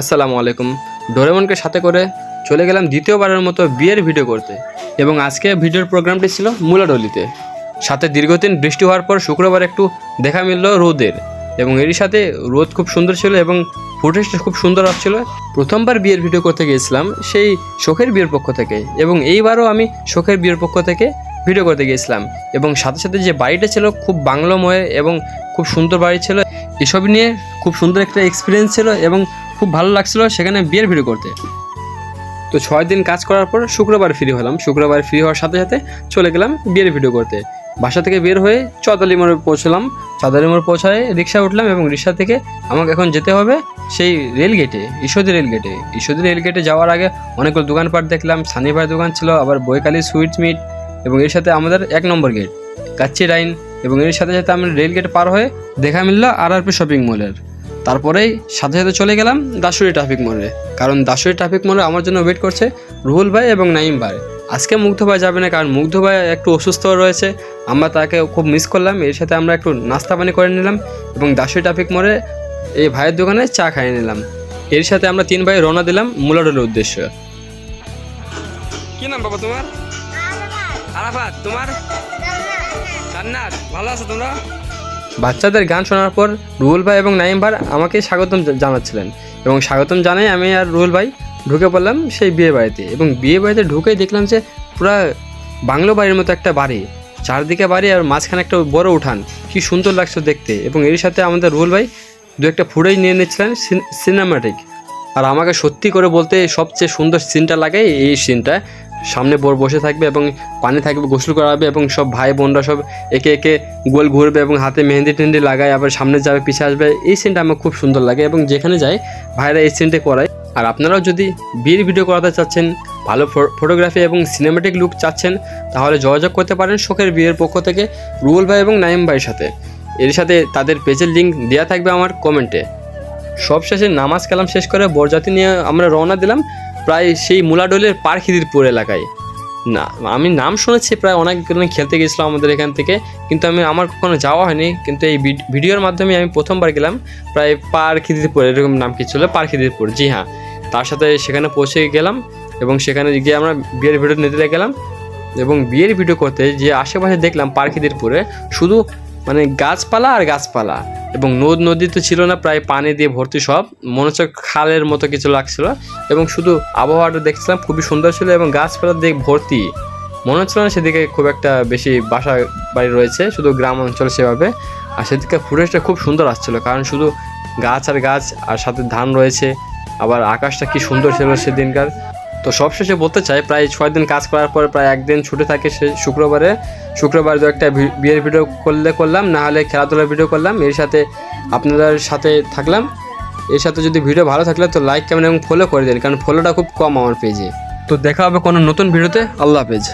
আসসালামু আলাইকুম। ডোরেমনকে সাথে করে চলে গেলাম দ্বিতীয়বারের মতো বিয়ের ভিডিও করতে এবং আজকে ভিডিওর প্রোগ্রামটি ছিল মুলাডলিতে। সাথে দীর্ঘদিন বৃষ্টি হওয়ার পর শুক্রবার একটু দেখা মিলল রোদের এবং এরই সাথে রোদ খুব সুন্দর ছিল এবং ফুটেজটা খুব সুন্দর আসছিল। প্রথমবার বিয়ের ভিডিও করতে গিয়েছিলাম সেই শখের বিয়ের পক্ষ থেকে এবং এইবারও আমি শখের বিয়ের পক্ষ থেকে ভিডিও করতে গিয়েছিলাম এবং সাথে সাথে যে বাড়িটা ছিল খুব বাংলোময় এবং খুব সুন্দর বাড়ি ছিল। এসব নিয়ে খুব সুন্দর একটা এক্সপিরিয়েন্স ছিল এবং খুব ভালো লাগছিল সেখানে বিয়ের ভিডিও করতে। তো 6 দিন কাজ করার পর শুক্রবার ফ্রি হলাম। শুক্রবার ফ্রি হওয়ার সাথে সাথে চলে গেলাম বিয়ের ভিডিও করতে। বাসা থেকে বের হয়ে চৌদালি মোড়ে পৌঁছলাম। চৌদালি মোড় পৌঁছায় রিক্সা উঠলাম এবং রিক্সা থেকে আমাকে এখন যেতে হবে সেই রেলগেটে, ঈশ্বরদী রেলগেটে। ঈশ্বরদী রেলগেটে যাওয়ার আগে অনেকগুলো দোকানপাট দেখলাম। সানি ভাইয়ের দোকান ছিল, আবার বৈকালী সুইটস মিট এবং এর সাথে আমাদের 1 নম্বর গেট কাচ্চি লাইন এবং এর সাথে সাথে আমরা রেলগেট পার হয়ে দেখা মিলল RRP শপিং মলের। তারপরেই সাথে সাথে চলে গেলাম দাসুরি ট্রাফিক মোড়ে, কারণ দাসুরি ট্রাফিক মোড়ে আমার জন্য ওয়েট করছে রুহুল ভাই এবং নাইম ভাই। আজকে মুগ্ধ ভাই যাবে না, কারণ মুগ্ধ ভাই একটু অসুস্থ রয়েছে, আমরা তাকে খুব মিস করলাম। এর সাথে আমরা একটু নাস্তা পানি করে নিলাম এবং দাসুরি ট্রাফিক মোড়ে এই ভাইয়ের দোকানে চা খাইয়ে নিলাম। এর সাথে আমরা 3 ভাই রওনা দিলাম মুলাডলের উদ্দেশ্যে। কি নাম বাবা তোমার? আরাফাত। তোমার? জান্নাত। ভালো আছো তোমরা? বাচ্চাদের গান শোনার পর রুহুল ভাই এবং নাইম ভাই আমাকে স্বাগতম জানাচ্ছিলেন এবং স্বাগতম জানাই আমি আর রুহুল ভাই ঢুকে পড়লাম সেই বিয়ে বাড়িতে। এবং বিয়ে বাড়িতে ঢুকেই দেখলাম যে পুরো বাংলো বাড়ির মতো একটা বাড়ি, চারদিকে বাড়ি আর মাঝখানে একটা বড় উঠান, কি সুন্দর লাগছে দেখতে। এবং এর সাথে আমাদের রুহুল ভাই 2-1টা ফুটেজ নিয়ে নিচ্ছিলেন সিনেমাটিক। আর আমাকে সত্যি করে বলতে সবচেয়ে সুন্দর সিনটা লাগে এই সিনটা। সামনে বসে থাকবে এবং পানি থাকবে, গোসল করাবে এবং সব ভাই বোনরা সব একে একে গোল ঘুরবে এবং হাতে মেহেন্দি টেহেন্দি লাগায়, আবার সামনে যাবে পিছিয়ে আসবে। এই সিনটা আমার খুব সুন্দর লাগে এবং যেখানে যায় ভাইরা এই সিনটা করায়। আর আপনারাও যদি বিয়ের ভিডিও করাতে চাচ্ছেন, ভালো ফটোগ্রাফি এবং সিনেমাটিক লুক চাচ্ছেন, তাহলে যোগাযোগ করতে পারেন শখের বিয়ের পক্ষ থেকে রুহুল ভাই এবং নাইম ভাইয়ের সাথে। এর সাথে তাদের পেজের লিঙ্ক দেওয়া থাকবে আমার কমেন্টে। সবশেষে নামাজ কালাম শেষ করে বরযাত্রী নিয়ে আমরা রওনা দিলাম প্রায় সেই মুলাডলের পারখিদিরপুর এলাকায়। না, আমি নাম শুনেছি, প্রায় অনেকগুলো খেলতে গেছিলাম আমাদের এখান থেকে, কিন্তু আমার কখনো যাওয়া হয়নি। কিন্তু এই ভিডিওর মাধ্যমে আমি প্রথমবার গেলাম। প্রায় পারখিদিরপুর এরকম নাম কি ছিল, পারখিদিরপুর, জি হ্যাঁ। তার সাথে সেখানে পৌঁছে গেলাম এবং সেখানে গিয়ে আমরা বিয়ের ভিডিও নিতে গেলাম এবং বিয়ের ভিডিও করতে যে আশেপাশে দেখলাম পারখিদিরপুরে শুধু গাছপালা আর গাছপালা এবং নদী তো ছিল না, প্রায় পানি দিয়ে ভর্তি, সব মনে হচ্ছে খালের মতো কিছু লাগছিল। এবং শুধু আবহাওয়াটা দেখছিলাম খুবই সুন্দর ছিল এবং গাছপালা দিয়ে ভর্তি, মনে হচ্ছিল না সেদিকে খুব একটা বেশি বাসা বাড়ি রয়েছে, শুধু গ্রাম অঞ্চল সেভাবে। আর সেদিকে ফুটেজটা খুব সুন্দর আসছিল, কারণ শুধু গাছ আর গাছ আর সাথে ধান রয়েছে, আবার আকাশটা কি সুন্দর ছিল সেদিনকার। তো সবশেষে বলতে চাই, প্রায় 6 দিন কাজ করার পর প্রায় 1 দিন ছুটি থাকে সে শুক্রবার 2-1টা বিয়ের ভিডিও করলাম, না হলে খেলাধুলার ভিডিও করলাম। এর সাথে আপনাদের সাথে থাকলাম। এর সাথে যদি ভিডিও ভালো থাকলে তো লাইক, কমেন্ট এবং ফলো করে দিন, কারণ ফলোটা খুব কম আমার পেজে। তো দেখা হবে কোনো নতুন ভিডিওতে। আল্লাহ হাফেজ।